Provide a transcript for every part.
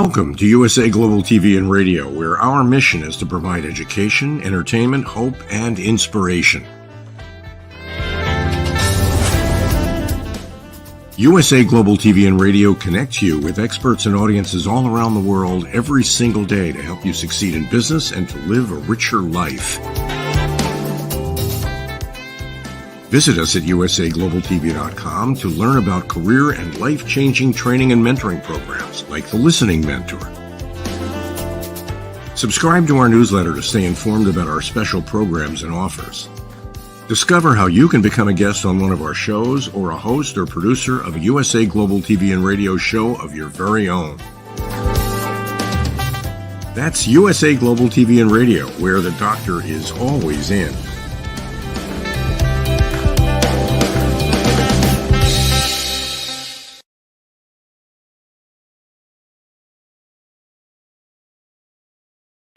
Welcome to USA Global TV and Radio, where our mission is to provide education, entertainment, hope, and inspiration. USA Global TV and Radio connects you with experts and audiences all around the world every single day to help you succeed in business and to live a richer life. Visit us at usaglobaltv.com to learn about career and life-changing training and mentoring programs like the Listening Mentor. Subscribe to our newsletter to stay informed about our special programs and offers. Discover how you can become a guest on one of our shows or a host or producer of a USA Global TV and Radio show of your very own. That's USA Global TV and Radio, where the doctor is always in.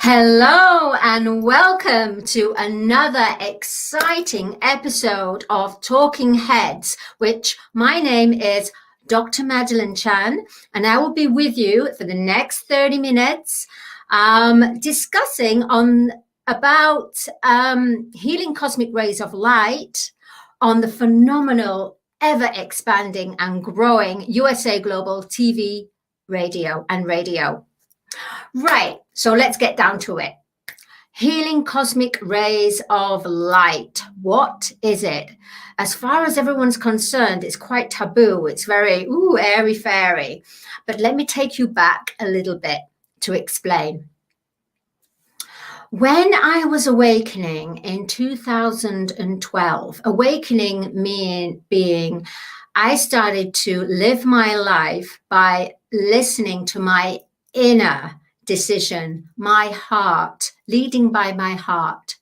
Hello and welcome to another exciting episode of Talking Heads, which my name is Dr. Madalene Chan, and I will be with you for the next 30 minutes discussing about healing cosmic rays of light on the phenomenal, ever-expanding and growing USA Global TV, radio. Right, so let's get down to it. Healing cosmic rays of light. What is it? As far as everyone's concerned, it's quite taboo. It's very, airy-fairy. But let me take you back a little bit to explain. When I was awakening in 2012, awakening being I started to live my life by listening to my inner decision, my heart, leading by my heart.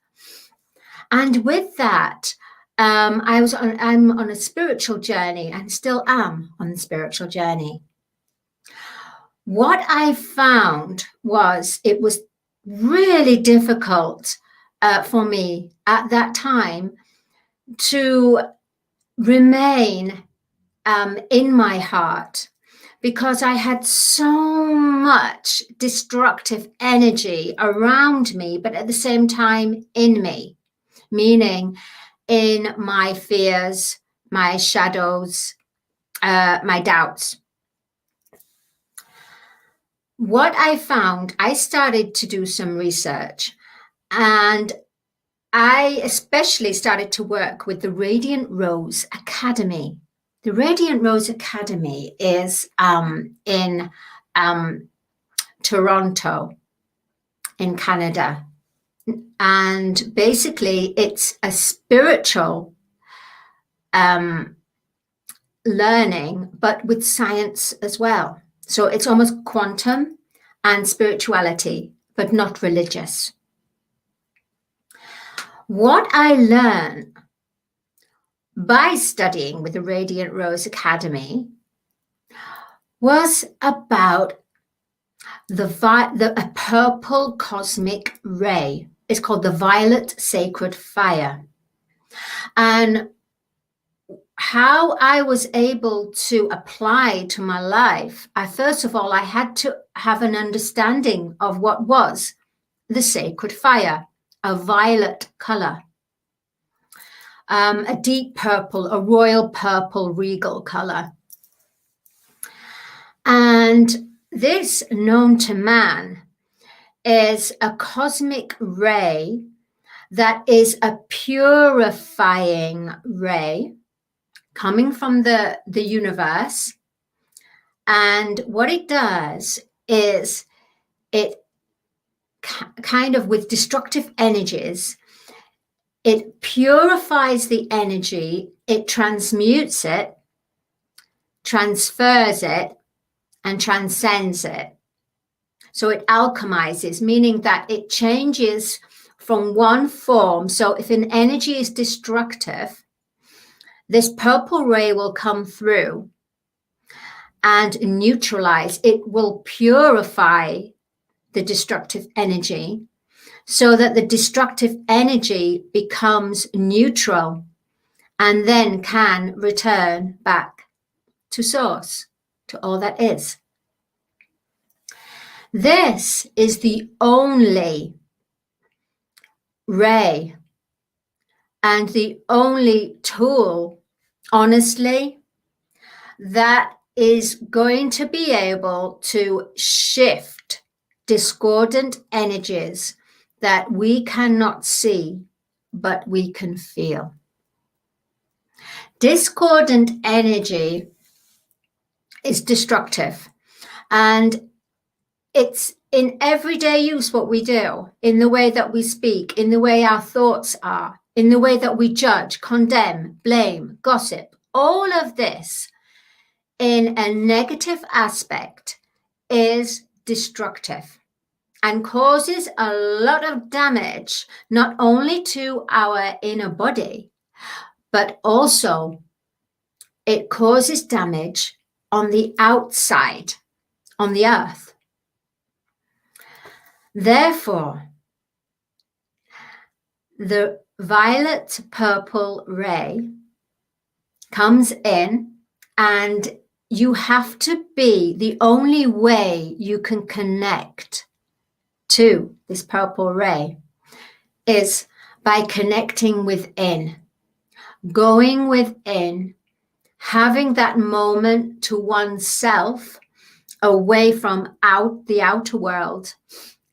And with that, I'm on a spiritual journey and still am on the spiritual journey. What I found was it was really difficult for me at that time to remain in my heart, because I had so much destructive energy around me, but at the same time in me, meaning in my fears, my shadows, my doubts. What I found, I started to do some research, and I especially started to work with the Radiant Rose Academy. The Radiant Rose Academy is in Toronto, in Canada. And basically, it's a spiritual learning, but with science as well. So it's almost quantum and spirituality, but not religious. What I learned by studying with the Radiant Rose Academy was about a purple cosmic ray. It's called the violet sacred fire. And how I was able to apply to my life, first of all, I had to have an understanding of what was the sacred fire, a violet color. A deep purple, a royal purple regal color. And this, known to man, is a cosmic ray that is a purifying ray coming from the universe. And what it does is it kind of, with destructive energies, it purifies the energy, it transmutes it, transfers it, and transcends it. So it alchemizes, meaning that it changes from one form. So if an energy is destructive, this purple ray will come through and neutralize. It will purify the destructive energy, so that the destructive energy becomes neutral and then can return back to source, to all that is. This is the only ray and the only tool, honestly, that is going to be able to shift discordant energies that we cannot see, but we can feel. Discordant energy is destructive, and it's in everyday use what we do, in the way that we speak, in the way our thoughts are, in the way that we judge, condemn, blame, gossip. All of this in a negative aspect is destructive and causes a lot of damage, not only to our inner body, but also it causes damage on the outside, on the earth. Therefore, the violet purple ray comes in, and you have to be, the only way you can connect to this purple ray is by connecting within, going within, having that moment to oneself away from the outer world,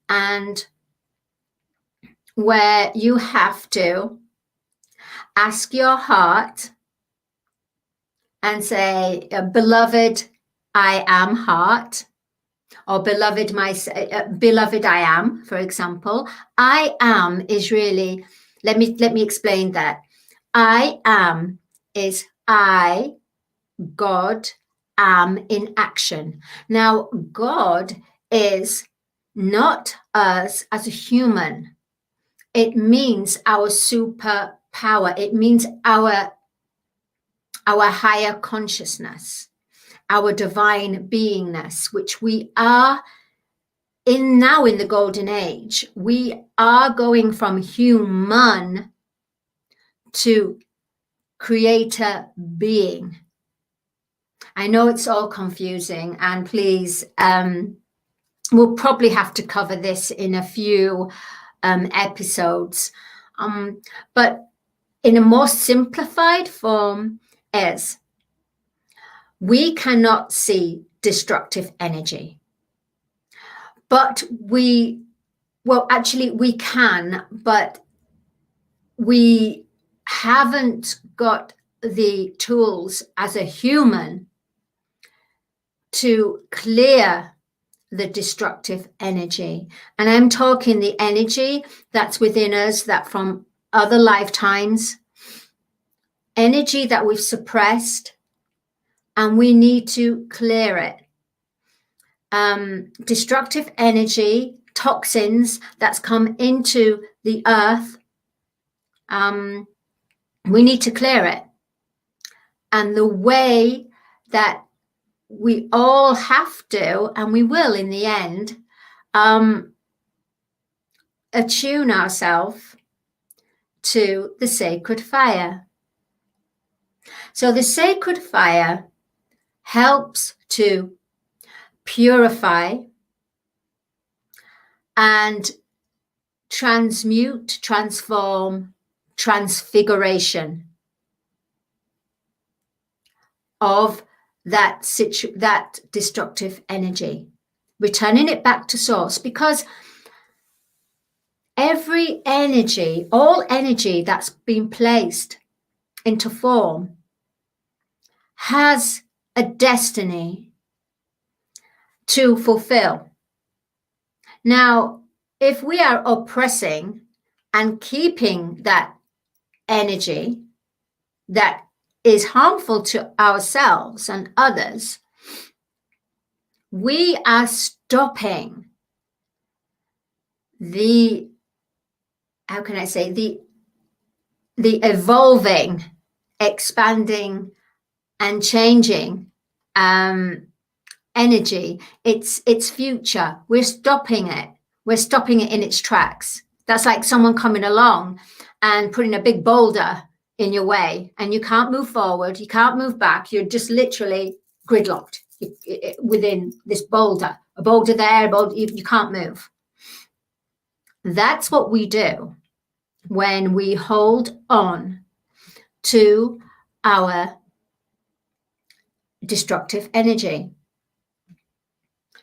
and where you have to ask your heart and say, beloved, I am heart, or beloved, beloved, I am, for example. I am is really, let me explain that. I am is I, God, am in action. Now, God is not us as a human. It means our superpower. It means our higher consciousness, our divine beingness, which we are now in the golden age. We are going from human to creator being. I know it's all confusing, and please, we'll probably have to cover this in a few episodes, but in a more simplified form is we cannot see destructive energy, but we can, but we haven't got the tools as a human to clear the destructive energy. And I'm talking the energy that's within us, that from other lifetimes, energy that we've suppressed, and we need to clear it. Destructive energy, toxins that's come into the earth, we need to clear it. And the way that we all have to, and we will in the end, attune ourselves to the sacred fire. So the sacred fire helps to purify and transmute, transform, transfiguration of that destructive energy, returning it back to source, because every energy, all energy that's been placed into form has a destiny to fulfill. Now, if we are oppressing and keeping that energy that is harmful to ourselves and others, we are stopping the, how can I say, the evolving, expanding and changing energy, its future. We're stopping it. We're stopping it in its tracks. That's like someone coming along and putting a big boulder in your way, and you can't move forward, you can't move back, you're just literally gridlocked. within this boulder, a boulder there, a boulder, you can't move. That's what we do when we hold on to our destructive energy.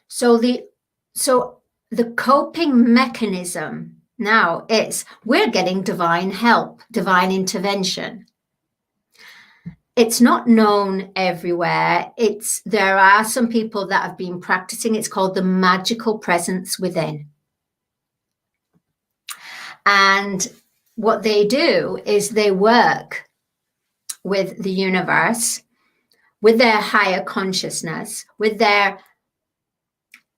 So the coping mechanism now is we're getting divine help, divine intervention. It's not known everywhere. There are some people that have been practicing. It's called the magical presence within. And what they do is they work with the universe, with their higher consciousness, with their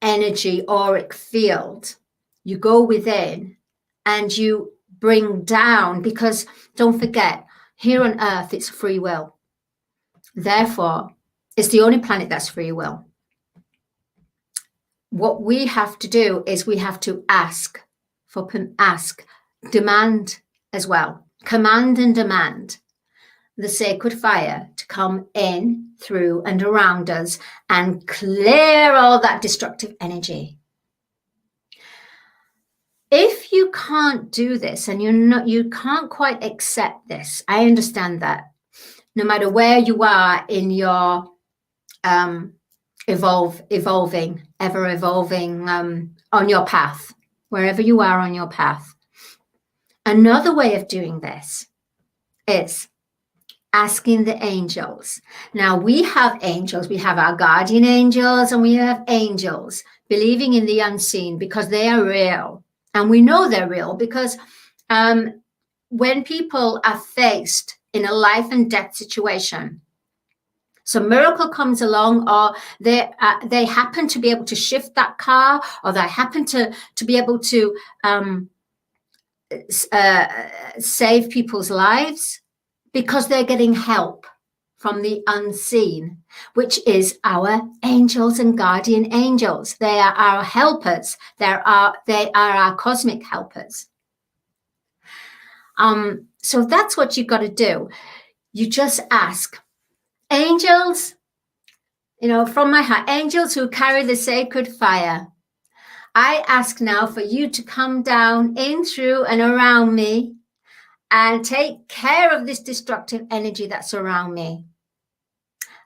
energy auric field. You go within and you bring down, because don't forget, here on Earth, it's free will. Therefore, it's the only planet that's free will. What we have to do is we have to demand as well, command and demand the sacred fire to come in, through and around us and clear all that destructive energy. If you can't do this and you can't quite accept this, I understand that. No matter where you are in your evolving on your path, wherever you are on your path. Another way of doing this is asking the angels. Now, we have angels, we have our guardian angels, and we have angels, believing in the unseen because they are real. And we know they're real because when people are faced in a life and death situation, some miracle comes along, or they happen to be able to shift that car, or they happen to be able to save people's lives, because they're getting help from the unseen, which is our angels and guardian angels. They are our helpers. They are our cosmic helpers. So that's what you've got to do. You just ask, angels, from my heart, angels who carry the sacred fire, I ask now for you to come down in, through, and around me and take care of this destructive energy that's around me.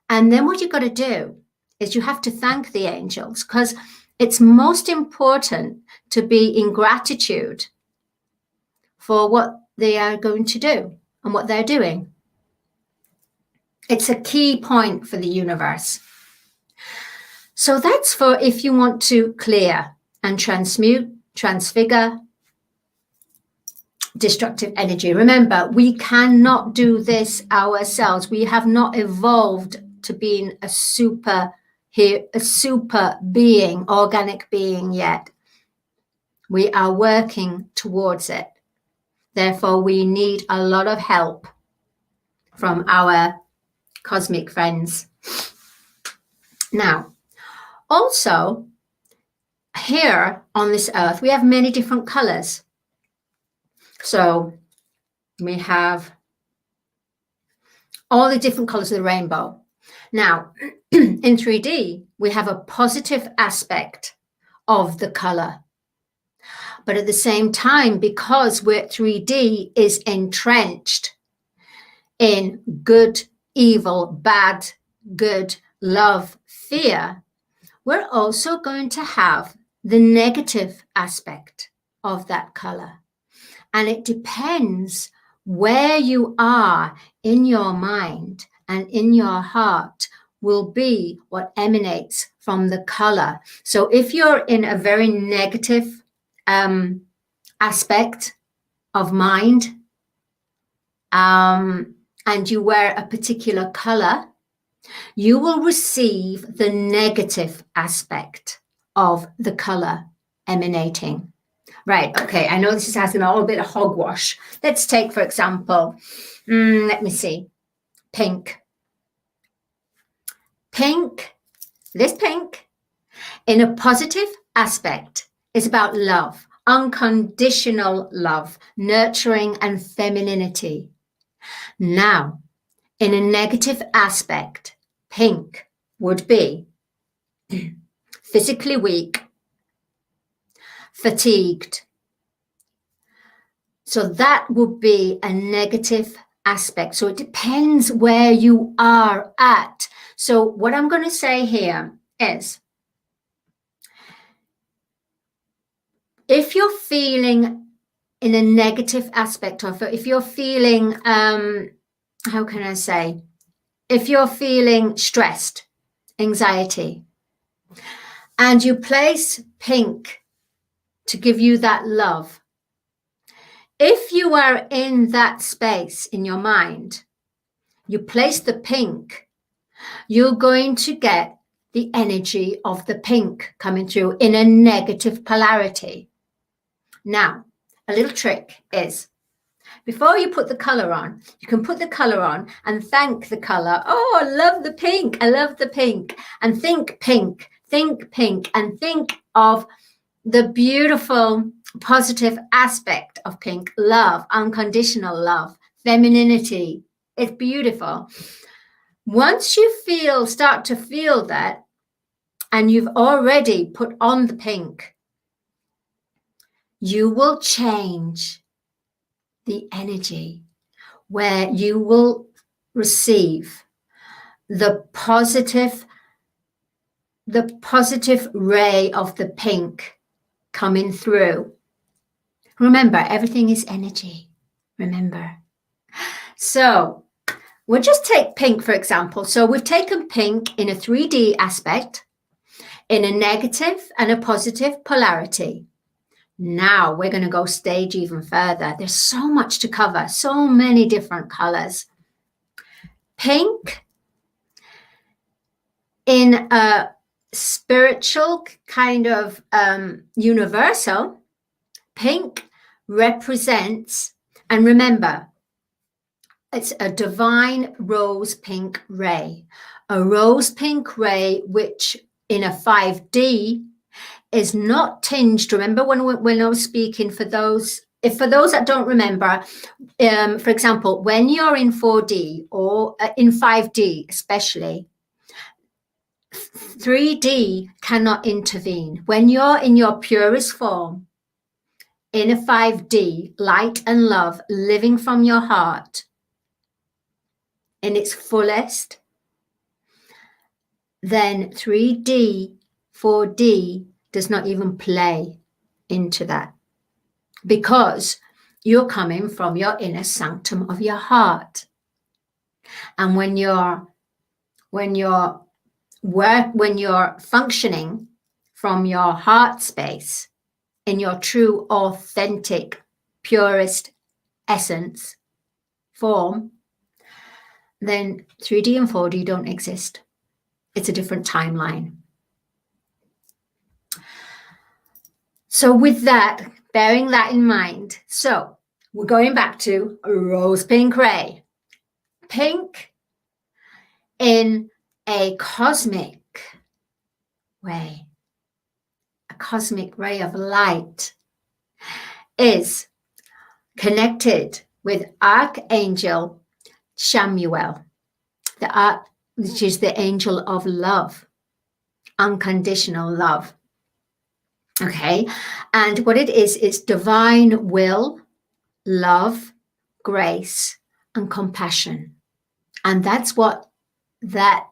And then what you've got to do is you have to thank the angels, because it's most important to be in gratitude for what they are going to do and what they're doing. It's a key point for the universe. So that's for if you want to clear and transmute, transfigure destructive energy. Remember, we cannot do this ourselves. We have not evolved to being a super being, organic being yet. We are working towards it. Therefore, we need a lot of help from our cosmic friends. Now, also, here on this earth, we have many different colors. So we have all the different colors of the rainbow. Now, in 3D, we have a positive aspect of the color. But at the same time, because 3D is entrenched in good, evil, bad, good, love, fear, we're also going to have the negative aspect of that color. And it depends where you are in your mind and in your heart will be what emanates from the color. So if you're in a very negative aspect of mind, and you wear a particular color, you will receive the negative aspect of the color emanating. Right, okay, I know this is asking a little bit of hogwash. Let's take, for example, let me see, pink. Pink, this pink, in a positive aspect, is about love, unconditional love, nurturing and femininity. Now, in a negative aspect, pink would be physically weak, fatigued. So that would be a negative aspect. So it depends where you are at. So what I'm going to say here is, if you're feeling in a negative aspect of it, if you're feeling, how can I say, if you're feeling stressed, anxiety, and you place pink to give you that love, if you are in that space in your mind, you place the pink, you're going to get the energy of the pink coming through in a negative polarity. Now, a little trick is, before you put the color on, you can put the color on and thank the color. Oh, I love the pink. I love the pink. And think pink, and think of the beautiful, positive aspect of pink. Love, unconditional love, femininity. It's beautiful. Once you start to feel that, and you've already put on the pink, you will change the energy where you will receive the positive ray of the pink coming through. Remember, everything is energy. Remember. So we'll just take pink, for example. So we've taken pink in a 3D aspect, in a negative and a positive polarity. Now we're going to go stage even further. There's so much to cover, so many different colors. Pink in a spiritual kind of universal, pink represents, and remember, it's a divine rose pink ray. A rose pink ray, which in a 5D is not tinged. Remember when I was speaking, for those that don't remember, for example, when you're in 4D or in 5D especially, 3D cannot intervene. When you're in your purest form, in a 5D, light and love, living from your heart in its fullest, then 3D, 4D does not even play into that, because you're coming from your inner sanctum of your heart. And when you're functioning from your heart space in your true, authentic, purest essence form, then 3D and 4D don't exist. It's a different timeline. So with that, bearing that in mind, so we're going back to rose pink ray. Pink in a cosmic way, a cosmic ray of light, is connected with Archangel Chamuel, which is the angel of love, unconditional love. Okay, and what it is divine will, love, grace, and compassion. And that's what that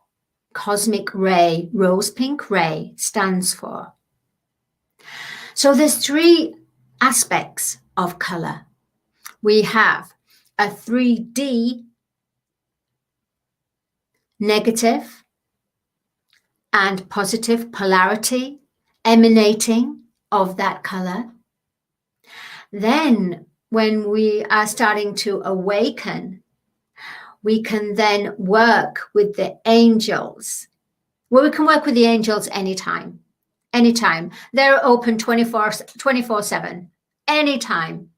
cosmic ray, rose pink ray, stands for. So there's 3 aspects of color. We have a 3D negative and positive polarity emanating of that color. Then when we are starting to awaken, we can then work with the angels. Well, we can work with the angels anytime. They're open 24/7, anytime.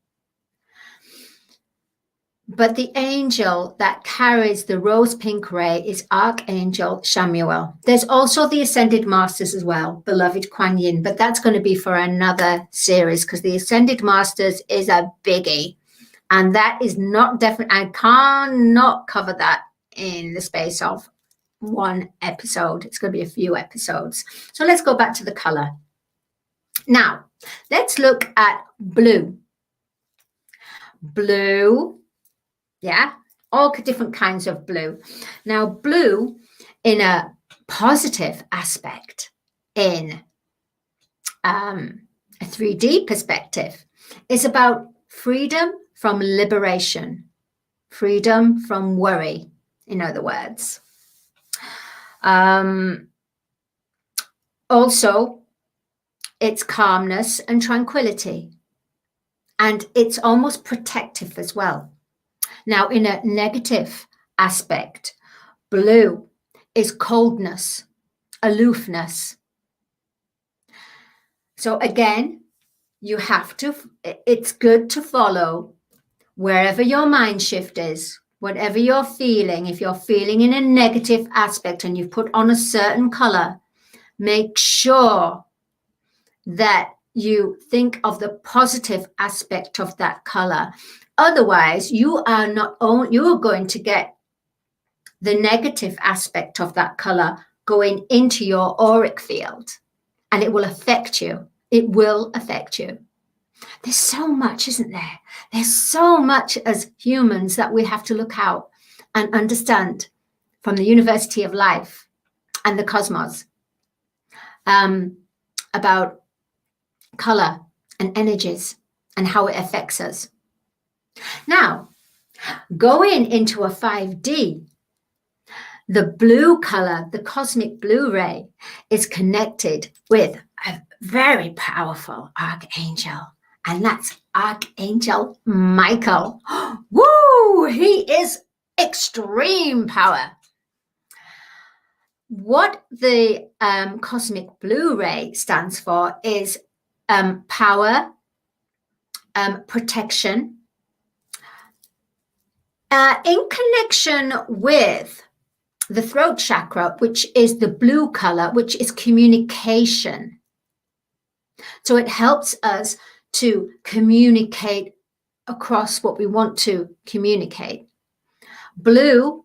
But the angel that carries the rose pink ray is Archangel Chamuel. There's also the Ascended Masters as well, beloved Kuan Yin, but that's going to be for another series, because the Ascended Masters is a biggie. And that is not definitely, I cannot cover that in the space of one episode. It's going to be a few episodes. So let's go back to the color. Now, let's look at blue. Blue, yeah, all different kinds of blue. Now, blue in a positive aspect, in a 3D perspective, is about freedom from liberation, freedom from worry, in other words. Also, it's calmness and tranquility, and it's almost protective as well. Now, in a negative aspect, blue is coldness, aloofness. So again, it's good to follow wherever your mind shift is, whatever you're feeling. If you're feeling in a negative aspect and you've put on a certain color, make sure that you think of the positive aspect of that color. Otherwise, you are going to get the negative aspect of that color going into your auric field, and it will affect you. It will affect you. There's so much, isn't there? There's so much as humans that we have to look out and understand from the University of Life and the cosmos about color and energies and how it affects us. Now, going into a 5D, the blue color, the cosmic blue ray, is connected with a very powerful archangel, and that's Archangel Michael. Woo! He is extreme power. What the cosmic blue ray stands for is power, protection, in connection with the throat chakra, which is the blue color, which is communication. So it helps us to communicate across what we want to communicate. Blue,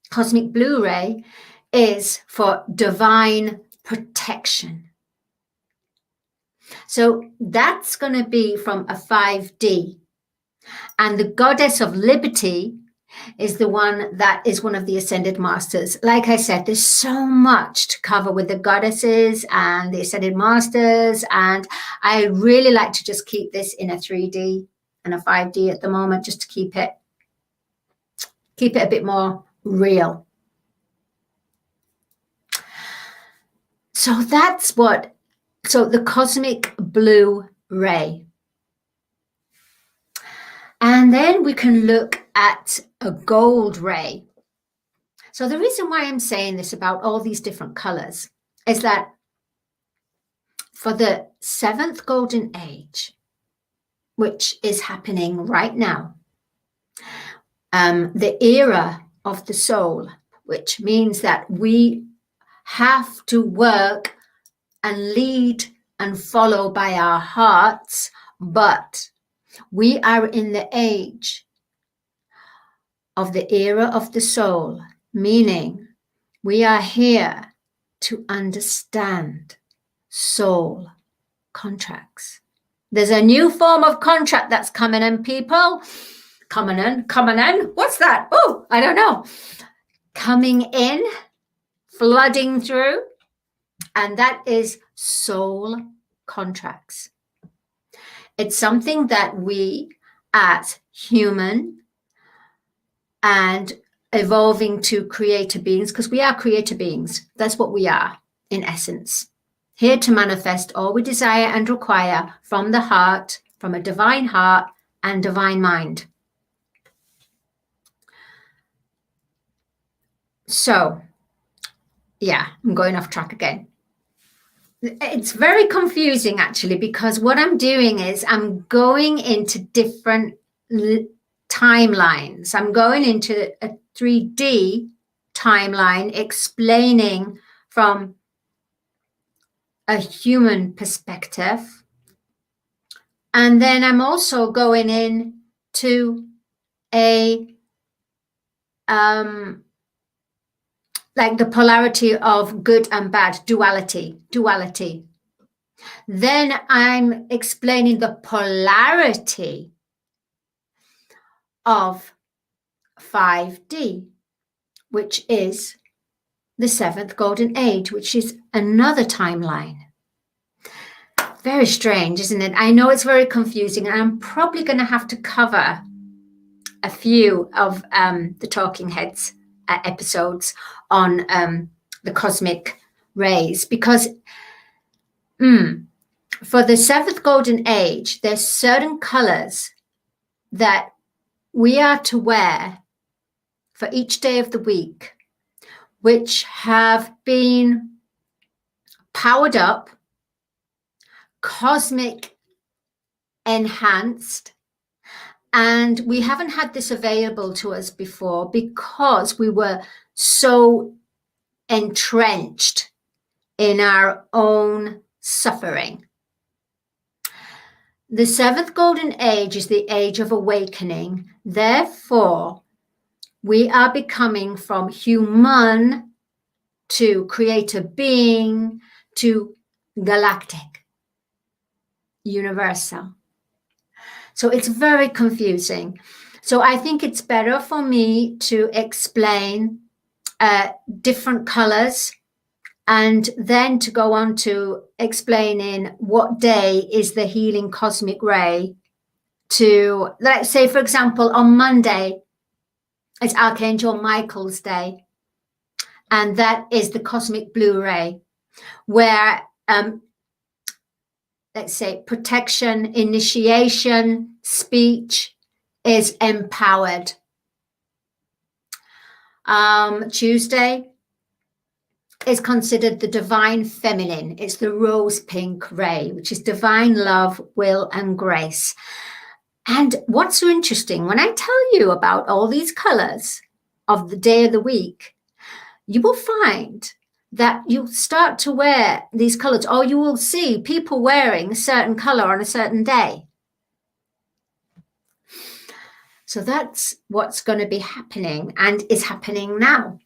cosmic blue ray, is for divine protection. So that's going to be from a 5D. And the goddess of liberty is the one that is one of the ascended masters. Like I said, there's so much to cover with the goddesses and the ascended masters, and I really like to just keep this in a 3D and a 5D at the moment, just to keep it a bit more real. So that's the cosmic blue ray. And then we can look at a gold ray. So the reason why I'm saying this about all these different colors is that for the 7th golden age, which is happening right now, the era of the soul, which means that we have to work and lead and follow by our hearts, but we are in the age of the era of the soul, meaning we are here to understand soul contracts. There's a new form of contract that's coming in, people. Coming in. What's that? Oh, I don't know. Coming in, flooding through, and that is soul contracts. It's something that we as human and evolving to creator beings, because we are creator beings. That's what we are in essence. Here to manifest all we desire and require from the heart, from a divine heart and divine mind. So, yeah, I'm going off track again. It's very confusing actually, because what I'm doing is I'm going into different timelines. I'm going into a 3D timeline explaining from a human perspective. And then I'm also going into a like the polarity of good and bad, duality. Then I'm explaining the polarity of 5D, which is the seventh golden age, which is another timeline. Very strange, isn't it? I know it's very confusing, and I'm probably going to have to cover a few of the Talking Heads episodes on the cosmic rays, because for the seventh golden age, there's certain colors that we are to wear for each day of the week, which have been powered up, cosmic enhanced, and we haven't had this available to us before because we were so entrenched in our own suffering. The seventh golden age is the age of awakening. Therefore, we are becoming from human to creator being to galactic, universal. So it's very confusing. So I think it's better for me to explain different colors, and then to go on to explaining what day is the healing cosmic ray. To, let's say, for example, on Monday, it's Archangel Michael's day, and that is the cosmic blue ray, where let's say protection, initiation, speech is empowered. Tuesday is considered the divine feminine. It's the rose pink ray, which is divine love, will, and grace. And what's so interesting, when I tell you about all these colors of the day of the week, you will find that you start to wear these colors, or you will see people wearing a certain color on a certain day. So that's what's going to be happening, and is happening now.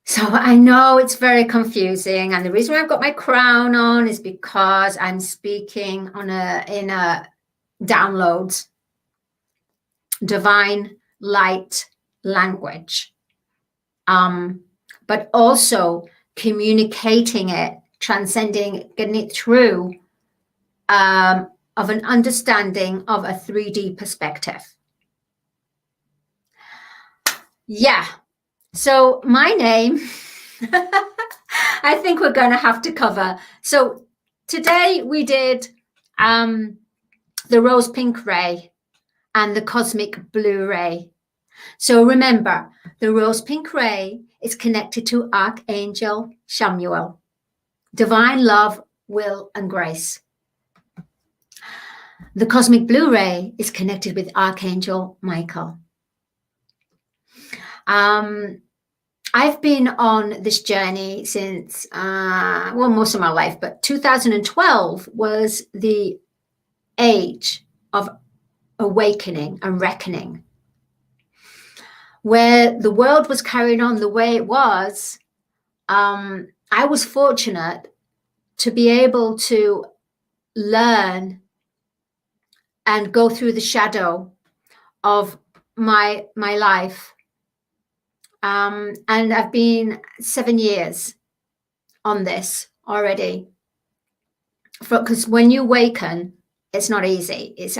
So I know it's very confusing, and the reason why I've got my crown on is because I'm speaking in a downloads, divine light language, but also communicating it, transcending, getting it through of an understanding of a 3D perspective. Yeah. So my name, I think we're going to have to cover. So today we did the rose pink ray and the cosmic blue ray. So remember, the rose pink ray is connected to Archangel Chancellor, divine love, will, and grace. The cosmic blue ray is connected with Archangel Michael. I've been on this journey since, most of my life, but 2012 was the age of awakening and reckoning, where the world was carrying on the way it was. I was fortunate to be able to learn and go through the shadow of my life. And I've been 7 years on this already. Because when you awaken, it's not easy. It's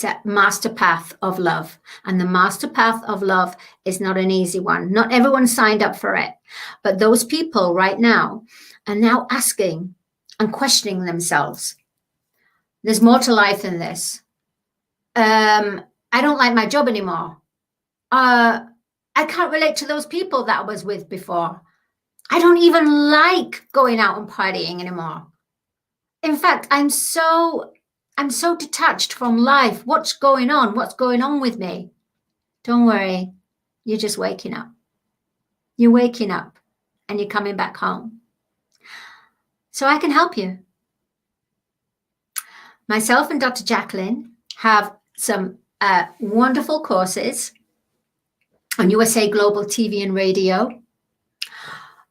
a master path of love. And the master path of love is not an easy one. Not everyone signed up for it. But those people right now are now asking and questioning themselves. There's more to life than this. I don't like my job anymore. I can't relate to those people that I was with before. I don't even like going out and partying anymore. In fact, I'm so detached from life. What's going on? What's going on with me? Don't worry. You're just waking up. You're waking up and you're coming back home. So I can help you. Myself and Dr. Jacqueline have some wonderful courses on USA Global TV and Radio.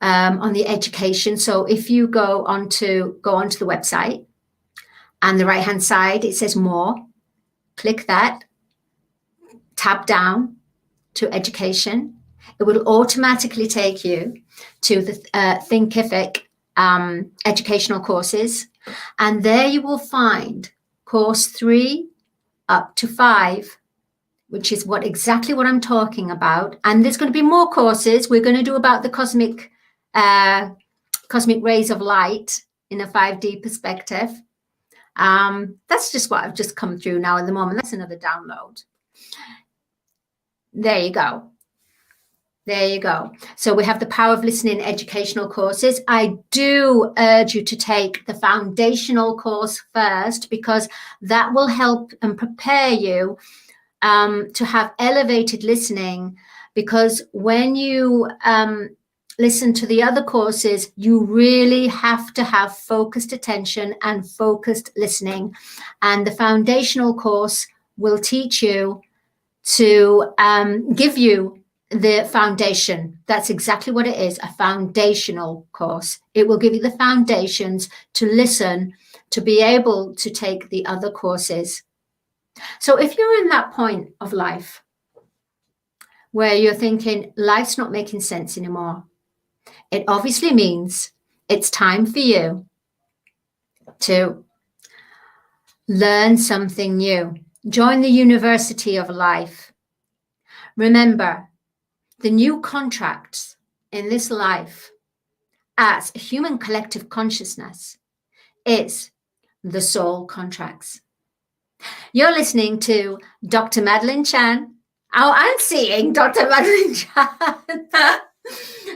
on the education. So if you go onto the website, and the right hand side, it says more, click that, tab down to education. It will automatically take you to the Thinkific educational courses. And there you will find course 3 up to 5, which is exactly what I'm talking about. And there's going to be more courses. We're going to do about the cosmic rays of light in a 5D perspective. That's just what I've just come through now at the moment. That's another download. There you go. There you go. So we have the Power of Listening educational courses. I do urge you to take the foundational course first, because that will help and prepare you to have elevated listening. Because when you listen to the other courses, you really have to have focused attention and focused listening. And the foundational course will teach you to give you the foundation. That's exactly what it is, a foundational course. It will give you the foundations to listen, to be able to take the other courses. So if you're in that point of life where you're thinking life's not making sense anymore, it obviously means it's time for you to learn something new. Join the University of Life. Remember, the new contracts in this life as a human collective consciousness is the soul contracts. You're listening to Dr. Madalene Chan. Oh, I'm seeing Dr. Madalene Chan.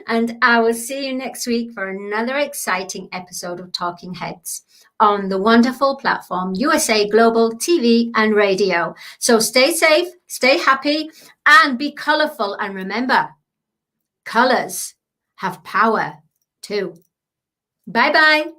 And I will see you next week for another exciting episode of Talking Heads on the wonderful platform USA Global TV and Radio. So stay safe, stay happy, and be colorful. And remember, colors have power too. Bye-bye.